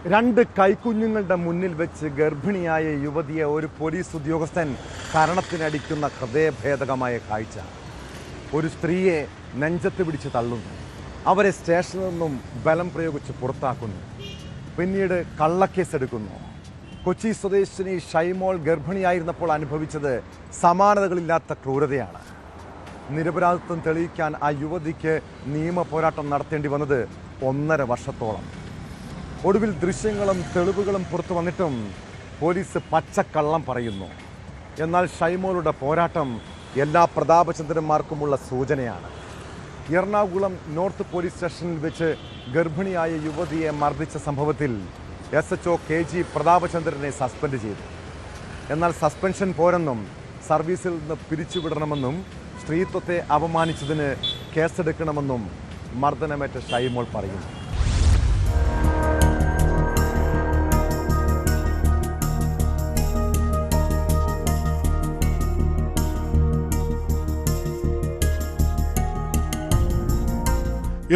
രണ്ട് കൈക്കുഞ്ഞുങ്ങളുടെ മുന്നിൽ വെച്ച് ഗർഭിണിയായ യുവതിയെ ഒരു പോലീസ് ഉദ്യോഗസ്ഥൻ കരണത്തിനടിക്കുന്ന ഹൃദയഭേദകമായ കാഴ്ച. ഒരു സ്ത്രീയെ നെഞ്ചത്ത് പിടിച്ച് തള്ളുന്നു. അവരെ സ്റ്റേഷനിൽ നിന്നും ബലം പ്രയോഗിച്ച് പുറത്താക്കുന്നു. പിന്നീട് കള്ളക്കേസെടുക്കുന്നു. കൊച്ചി സ്വദേശിനി ഷൈമോൾ ഗർഭിണിയായിരുന്നപ്പോൾ അനുഭവിച്ചത് സമാനതകളില്ലാത്ത ക്രൂരതയാണ്. നിരപരാധിത്വം തെളിയിക്കാൻ ആ യുവതിക്ക് നിയമ പോരാട്ടം നടത്തേണ്ടി വന്നത് 1.5 വർഷത്തോളം. ഒടുവിൽ ദൃശ്യങ്ങളും തെളിവുകളും പുറത്തു വന്നിട്ടും പോലീസ് പച്ചക്കള്ളം പറയുന്നു. എന്നാൽ ഷൈമോളുടെ പോരാട്ടം എല്ലാ പ്രതാപചന്ദ്രന്മാർക്കുമുള്ള സൂചനയാണ്. എറണാകുളം നോർത്ത് പോലീസ് സ്റ്റേഷനിൽ വെച്ച് ഗർഭിണിയായ യുവതിയെ മർദ്ദിച്ച സംഭവത്തിൽ SHO KG പ്രതാപചന്ദ്രനെ സസ്പെൻഡ് ചെയ്തു. എന്നാൽ സസ്പെൻഷൻ പോരെന്നും സർവീസിൽ നിന്ന് പിരിച്ചുവിടണമെന്നും സ്ത്രീത്വത്തെ അപമാനിച്ചതിന് കേസെടുക്കണമെന്നും മർദ്ദനമേറ്റ ഷൈമോൾ പറയുന്നു.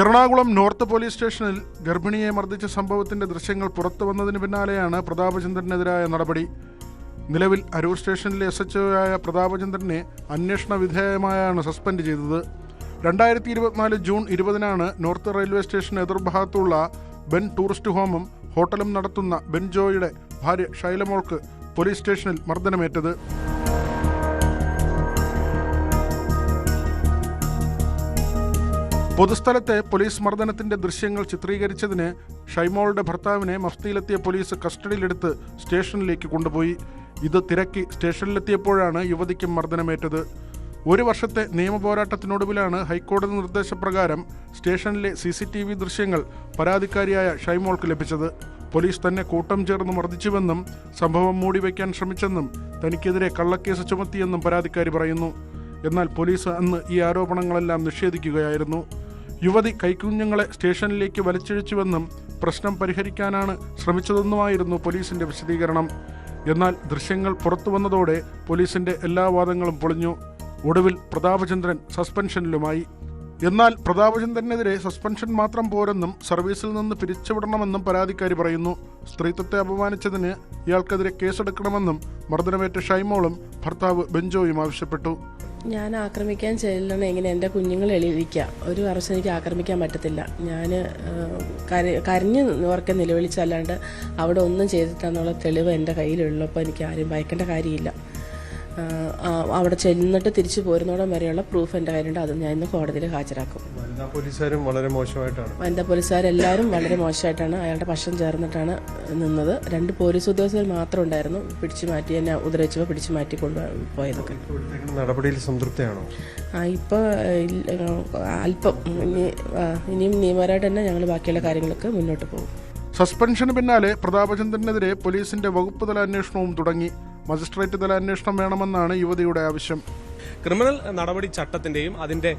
എറണാകുളം നോർത്ത് പോലീസ് സ്റ്റേഷനിൽ ഗർഭിണിയെ മർദ്ദിച്ച സംഭവത്തിന്റെ ദൃശ്യങ്ങൾ പുറത്തു വന്നതിന് പിന്നാലെയാണ് പ്രതാപചന്ദ്രനെതിരായ നടപടി. നിലവിൽ അരൂർ സ്റ്റേഷനിലെ SHO ആയ പ്രതാപചന്ദ്രനെ അന്വേഷണ വിധേയമായാണ് സസ്പെൻഡ് ചെയ്തത്. 2024 ജൂൺ 20-നാണ് നോർത്ത് റെയിൽവേ സ്റ്റേഷൻ എതിർഭാഗത്തുള്ള ബെൻ ടൂറിസ്റ്റ് ഹോമും ഹോട്ടലും നടത്തുന്ന ബെൻജോയുടെ ഭാര്യ ഷൈലമോൾക്ക് പോലീസ് സ്റ്റേഷനിൽ മർദ്ദനമേറ്റത്. പൊതുസ്ഥലത്തെ പോലീസ് മർദ്ദനത്തിന്റെ ദൃശ്യങ്ങൾ ചിത്രീകരിച്ചതിന് ഷൈമോളുടെ ഭർത്താവിനെ മഫ്തിയിലെത്തിയ പോലീസ് കസ്റ്റഡിയിലെടുത്ത് സ്റ്റേഷനിലേക്ക് കൊണ്ടുപോയി. ഇത് തിരക്കി സ്റ്റേഷനിലെത്തിയപ്പോഴാണ് യുവതിക്കും മർദ്ദനമേറ്റത്. 1 വർഷത്തെ നിയമപോരാട്ടത്തിനൊടുവിലാണ് ഹൈക്കോടതി നിർദ്ദേശപ്രകാരം സ്റ്റേഷനിലെ CCTV ദൃശ്യങ്ങൾ പരാതിക്കാരിയായ ഷൈമോൾക്ക് ലഭിച്ചത്. പോലീസ് തന്നെ കൂട്ടം ചേർന്ന് മർദ്ദിച്ചുവെന്നും സംഭവം മൂടിവെക്കാൻ ശ്രമിച്ചെന്നും തനിക്കെതിരെ കള്ളക്കേസ് ചുമത്തിയെന്നും പരാതിക്കാരി പറയുന്നു. എന്നാൽ പോലീസ് അന്ന് ഈ ആരോപണങ്ങളെല്ലാം നിഷേധിക്കുകയായിരുന്നു. യുവതി കൈക്കുഞ്ഞുങ്ങളെ സ്റ്റേഷനിലേക്ക് വലിച്ചിഴച്ചുവെന്നും പ്രശ്നം പരിഹരിക്കാനാണ് ശ്രമിച്ചതെന്നുമായിരുന്നു പോലീസിന്റെ വിശദീകരണം. എന്നാൽ ദൃശ്യങ്ങൾ പുറത്തു വന്നതോടെ പോലീസിന്റെ എല്ലാ വാദങ്ങളും പൊളിഞ്ഞു. ഒടുവിൽ പ്രതാപചന്ദ്രൻ സസ്പെൻഷനിലുമായി. എന്നാൽ പ്രതാപചന്ദ്രനെതിരെ സസ്പെൻഷൻ മാത്രം പോരെന്നും സർവീസിൽ നിന്ന് പിരിച്ചുവിടണമെന്നും പരാതിക്കാരി പറയുന്നു. സ്ത്രീത്വത്തെ അപമാനിച്ചതിന് ഇയാൾക്കെതിരെ കേസെടുക്കണമെന്നും മർദ്ദനമേറ്റ ഷൈമോളും ഭർത്താവ് ബെൻജോയും ആവശ്യപ്പെട്ടു. ഞാൻ ആക്രമിക്കാൻ ചെല്ലണം, എങ്ങനെ എൻ്റെ കുഞ്ഞുങ്ങൾ എളിയിരിക്കുക, ഒരു വർഷം എനിക്ക് ആക്രമിക്കാൻ പറ്റത്തില്ല. ഞാൻ കരഞ്ഞ് ഉറക്കെ നിലവിളിച്ചല്ലാണ്ട് അവിടെ ഒന്നും ചെയ്തിട്ടെന്നുള്ള തെളിവ് എൻ്റെ കയ്യിലുള്ളപ്പോൾ എനിക്ക് ആരും ഭയക്കേണ്ട കാര്യമില്ല. അവിടെ ചെന്നിട്ട് തിരിച്ചു പോരുന്നോടം വരെയുള്ള പ്രൂഫ് എൻ്റെ കയ്യിലുണ്ട്. അത് ഞാൻ ഇന്ന് കോടതിയിൽ ഹാജരാക്കും. വനിതാ പോലീസുകാരെല്ലാവരും വളരെ മോശമായിട്ടാണ് അയാളുടെ പക്ഷം ചേർന്നിട്ടാണ് നിന്നത്. 2 പോലീസ് ഉദ്യോഗസ്ഥർ മാത്രം ഉണ്ടായിരുന്നു പിടിച്ചു മാറ്റി, എന്നെ ഉപദ്രവിച്ചപ്പോൾ പിടിച്ചു മാറ്റി കൊണ്ടുപോയതൊക്കെ. നടപടിയിൽ സംതൃപ്തിയാണോ? ഇപ്പോൾ അല്പം ഇനിയും നിയമപരമായിട്ട് തന്നെ ഞങ്ങൾ ബാക്കിയുള്ള കാര്യങ്ങളൊക്കെ മുന്നോട്ട് പോകും. സസ്പെൻഷന് പിന്നാലെ പ്രതാപചന്ദ്രനെതിരെ പോലീസിന്റെ വകുപ്പ് തല അന്വേഷണവും തുടങ്ങി. മജിസ്ട്രേറ്റ് തല അന്വേഷണം വേണമെന്നാണ് യുവതിയുടെ ആവശ്യം. ക്രിമിനൽ നടപടി ചട്ടത്തിന്റെയും അതിന്റെ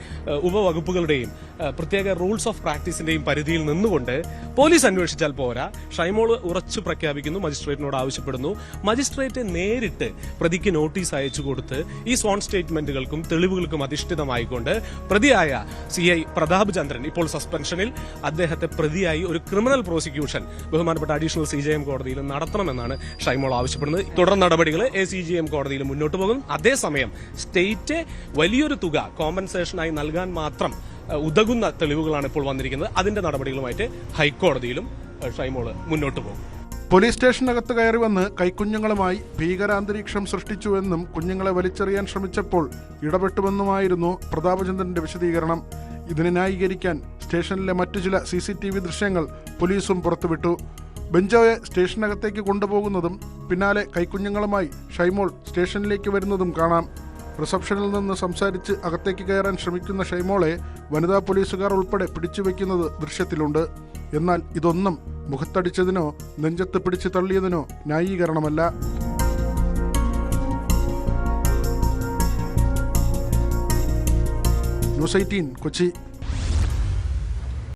ഉപവകുപ്പുകളുടെയും പ്രത്യേക റൂൾസ് ഓഫ് പ്രാക്ടീസിന്റെയും പരിധിയിൽ നിന്നുകൊണ്ട് പോലീസ് അന്വേഷിച്ചാൽ പോരാ. ഷൈമോള് ഉറച്ചു പ്രഖ്യാപിക്കുന്നു, മജിസ്ട്രേറ്റിനോട് ആവശ്യപ്പെടുന്നു. മജിസ്ട്രേറ്റ് നേരിട്ട് പ്രതിക്ക് നോട്ടീസ് അയച്ചു കൊടുത്ത് ഈ സ്വാൺ സ്റ്റേറ്റ്മെന്റുകൾക്കും തെളിവുകൾക്കും അധിഷ്ഠിതമായിക്കൊണ്ട് പ്രതിയായ CI പ്രതാപചന്ദ്രൻ ഇപ്പോൾ സസ്പെൻഷനിൽ, അദ്ദേഹത്തെ പ്രതിയായി ഒരു ക്രിമിനൽ പ്രോസിക്യൂഷൻ ബഹുമാനപ്പെട്ട അഡീഷണൽ CJM കോടതിയിൽ നടത്തണമെന്നാണ് ഷൈമോൾ ആവശ്യപ്പെടുന്നത്. തുടർ നടപടികൾ ACGM കോടതിയിൽ മുന്നോട്ട് പോകും. അതേസമയം സ്റ്റേറ്റ് വലിയൊരു തുക കോമ്പൻസേഷനായി നൽകാൻ മാത്രം ഉതകുന്ന തെളിവുകളാണ് ഇപ്പോൾ വന്നിരിക്കുന്നത്. അതിന്റെ നടപടികളുമായിട്ട് ഹൈക്കോടതിയിലും ഷൈമോള് മുന്നോട്ട് പോകും. പോലീസ് സ്റ്റേഷനകത്ത് കയറി വന്ന് കൈക്കുഞ്ഞുങ്ങളുമായി ഭീകരാന്തരീക്ഷം സൃഷ്ടിച്ചുവെന്നും കുഞ്ഞുങ്ങളെ വലിച്ചെറിയാൻ ശ്രമിച്ചപ്പോൾ ഇടപെട്ടുവെന്നുമായിരുന്നു പ്രതാപചന്ദ്രന്റെ വിശദീകരണം. ഇതിനെ ന്യായീകരിക്കാൻ സ്റ്റേഷനിലെ മറ്റു ചില CCTV ദൃശ്യങ്ങൾ പോലീസും പുറത്തുവിട്ടു. ബെൻജോയെ സ്റ്റേഷനകത്തേക്ക് കൊണ്ടുപോകുന്നതും പിന്നാലെ കൈക്കുഞ്ഞുങ്ങളുമായി ഷൈമോൾ സ്റ്റേഷനിലേക്ക് വരുന്നതും കാണാം. റിസപ്ഷനിൽ നിന്ന് സംസാരിച്ച് അകത്തേക്ക് കയറാൻ ശ്രമിക്കുന്ന ഷൈമോളെ വനിതാ പോലീസുകാർ ഉൾപ്പെടെ പിടിച്ചുവെക്കുന്നത് ദൃശ്യത്തിലുണ്ട്. എന്നാൽ ഇതൊന്നും മുഖത്തടിച്ചതിനോ നെഞ്ചത്ത് പിടിച്ചു തള്ളിയതിനോ ന്യായീകരണമല്ല. ന്യൂസ് 18 കൊച്ചി.